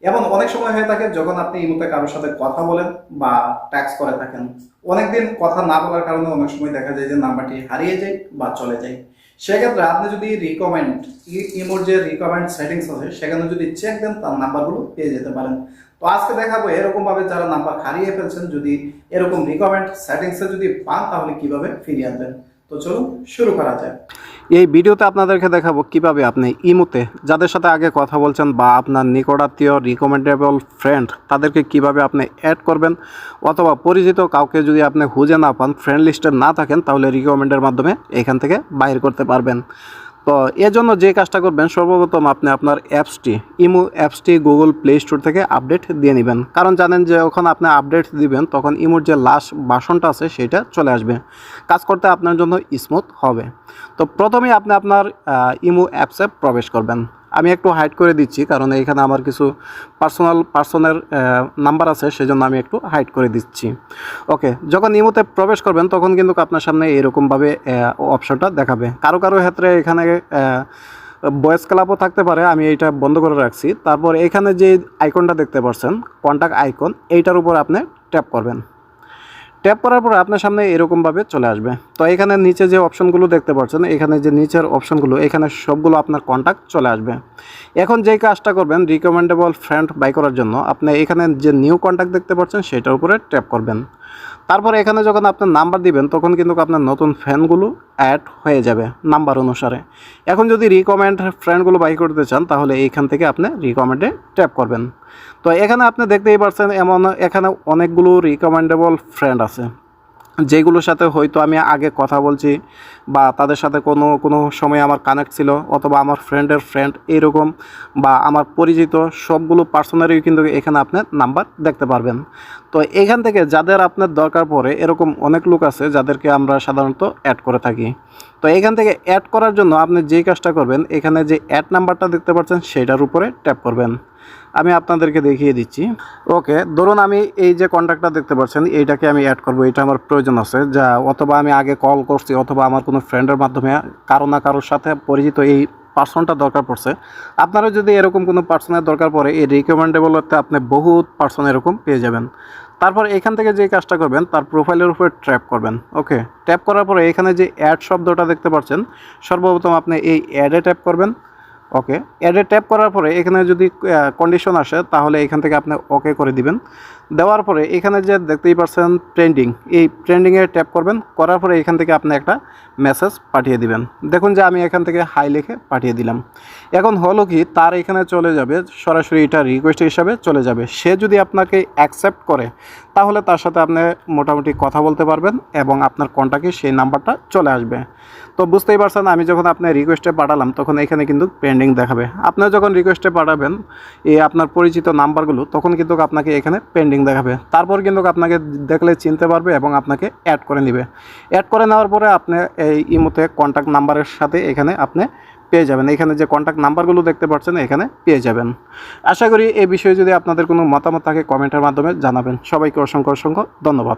এমন অনেক সময় হয়ে থাকে যখন আপনি ইমোতে কারোর সাথে কথা বলেন বা ট্যাক্স করে থাকেন, অনেকদিন কথা না বলার কারণে অনেক সময় দেখা যায় যে নাম্বারটি হারিয়ে যায় বা চলে যায়। সেক্ষেত্রে আপনি যদি ইমোর যে রিকমেন্ড সেটিংস আছে সেখানে যদি চেক দেন, তার নাম্বারগুলো পেয়ে যেতে পারেন। তো আজকে দেখাবো এরকম ভাবে যারা নাম্বার হারিয়ে ফেলছেন, যদি এরকম রিকমেন্ড সেটিংসে যদি পান তাহলে কিভাবে ফিরিয়ে আনবেন। তো চলুন শুরু করা যায়। এই ভিডিওতে আপনাদেরকে দেখাবো কিভাবে আপনি ইমোতে যাদের সাথে আগে কথা বলছেন বা আপনার নিকটাত্মীয় রিকমেন্ডেবল ফ্রেন্ড তাদেরকে কিভাবে আপনি অ্যাড করবেন, অথবা পরিচিত কাউকে যদি আপনি খুঁজে না পান, ফ্রেন্ড লিস্টে না থাকেন, তাহলে রিকমেন্ডের মাধ্যমে এখান থেকে বাইর করতে পারবেন। তো এর জন্য যে কাজটা করবেন, সর্বপ্রথম আপনি আপনার ইমো অ্যাপসটি গুগল প্লে স্টোর থেকে আপডেট দিয়ে নেবেন। কারণ জানেন যে যখন আপনি আপডেট দিবেন তখন ইমোর যে লাস্ট ভার্সনটা আছে সেটা চলে আসবে, কাজ করতে আপনার জন্য স্মুথ হবে। তো প্রথমেই আপনি আপনার ইমো অ্যাপসে প্রবেশ করবেন। আমি একটু হাইড করে দিচ্ছি কারণ এইখানে আমার কিছু পার্সনের নাম্বার আছে, সেজন্য আমি একটু হাইড করে দিচ্ছি। ওকে, যখন ইমোতে প্রবেশ করবেন তখন কিন্তু আপনার সামনে এরকমভাবে অপশনটা দেখাবে। কারো কারো ক্ষেত্রে এখানে ভয়েস ক্লাবও থাকতে পারে, আমি এইটা বন্ধ করে রাখছি। তারপর এখানে যে আইকনটা দেখতে পাচ্ছেন, কন্ট্যাক্ট আইকন, এইটার উপর আপনি ট্যাপ করবেন। ট্যাপ করার পর আপনার সামনে এরকমভাবে চলে আসবে। তো এখানে নিচে যে অপশনগুলো দেখতে পাচ্ছেন, এখানে যে নিচের অপশনগুলো, এখানে সবগুলো আপনার কন্ট্যাক্ট চলে আসবে। এখন যেই কাজটা করবেন রিকমেন্ডেবল ফ্রেন্ড বাই করার জন্য, আপনি এখানে যে নিউ কন্ট্যাক্ট দেখতে পাচ্ছেন সেটার উপরে ট্যাপ করবেন। তারপর এখানে যখন আপনার নাম্বার দিবেন তখন কিন্তু আপনার নতুন ফ্যানগুলো অ্যাড হয়ে যাবে নাম্বার অনুসারে। এখন যদি রিকমেন্ড ফ্রেন্ডগুলো বাই করতে চান তাহলে এইখান থেকে আপনি রিকমেন্ডে ট্যাপ করবেন। তো এখানে আপনি দেখতেই পাচ্ছেন এখানে অনেকগুলো রিকমেন্ডেবল ফ্রেন্ড আছে, যেগুলোর সাথে হয়তো আমি আগে কথা বলছি বা তাদের সাথে কোনো কোনো সময় আমার কানেক্ট ছিল, অথবা আমার ফ্রেন্ডের ফ্রেন্ড এরকম, বা আমার পরিচিত সবগুলো পার্সোনারই কিন্তু এখানে আপনার নাম্বার দেখতে পারবেন। তো এখান থেকে যাদের আপনার দরকার পড়ে, এরকম অনেক লোক আছে যাদেরকে আমরা সাধারণত অ্যাড করে থাকি। তো এখান থেকে অ্যাড করার জন্য আপনি যেই কাজটা করবেন, এখানে যে অ্যাড নাম্বারটা দেখতে পাচ্ছেন সেটার উপরে ট্যাপ করবেন। আমি আপনাদেরকে দেখিয়ে দিচ্ছি। ওকে, ধরুন আমি এই যে কন্ট্যাক্টটা দেখতে পাচ্ছেন এইটাকে আমি অ্যাড করব, এটা আমার প্রয়োজন আছে, যা অথবা আমি আগে কল করছি অথবা আমার কোনো ফ্রেন্ডের মাধ্যমে কারো না কারোর সাথে পরিচিত এই পার্সনটা দরকার পড়ছে। আপনারা যদি এরকম কোনো পার্সনের দরকার পড়ে, এই রিকমেন্ডেবলতে আপনি বহুত পার্সন এরকম পেয়ে যাবেন। তারপর এখান থেকে যে কাজটা করবেন, তার প্রোফাইলের উপরে ট্যাপ করবেন। ওকে, ট্যাপ করার পরে এখানে যে অ্যাড শব্দটা দেখতে পাচ্ছেন, সর্বপ্রথম আপনি এই অ্যাডে ট্যাপ করবেন। ওকে, অ্যাডে ট্যাপ করার পরে এখানে যদি কন্ডিশন আসে তাহলে এখান থেকে আপনি ওকে করে দিবেন। দেওয়ার পরে এখানে যে দেখতেই পাচ্ছেন ট্রেন্ডিং, এই ট্রেন্ডিংয়ে ট্যাপ করবেন। করার পরে এখান থেকে আপনি একটা মেসেজ পাঠিয়ে দিবেন। দেখুন যে আমি এখান থেকে হাই লিখে পাঠিয়ে দিলাম। এখন হলো কি, তার এখানে চলে যাবে সরাসরি, এটা রিকোয়েস্ট হিসাবে চলে যাবে। সে যদি আপনাকে অ্যাকসেপ্ট করে তাহলে তার সাথে আপনি মোটামুটি কথা বলতে পারবেন এবং আপনার কন্ট্যাক্টে সেই নাম্বারটা চলে আসবে। তো বুঝতেই পারছেন, আমি যখন আপনার রিকোয়েস্টে পাঠালাম তখন এখানে কিন্তু পেন্ডিং দেখাবে। আপনার যখন রিকোয়েস্টে পাঠাবেন এই আপনার পরিচিত নাম্বারগুলো, তখন কিন্তু আপনাকে এখানে পেন্ডিং দেখাবে। তারপর কিন্তু আপনাকে দেখলে চিনতে পারবে এবং আপনাকে অ্যাড করে নেবে। অ্যাড করে নেওয়ার পরে আপনি এই ইমোতে কন্ট্যাক্ট নাম্বারের সাথে এখানে আপনি পেয়ে যাবেন। এখানে যে কন্ট্যাক্ট নাম্বারগুলো দেখতে পাচ্ছেন এখানে পেয়ে যাবেন। আশা করি এই বিষয়ে যদি আপনাদের কোনো মতামত থাকে কমেন্টের মাধ্যমে জানাবেন। সবাইকে অসংখ্য অসংখ্য ধন্যবাদ।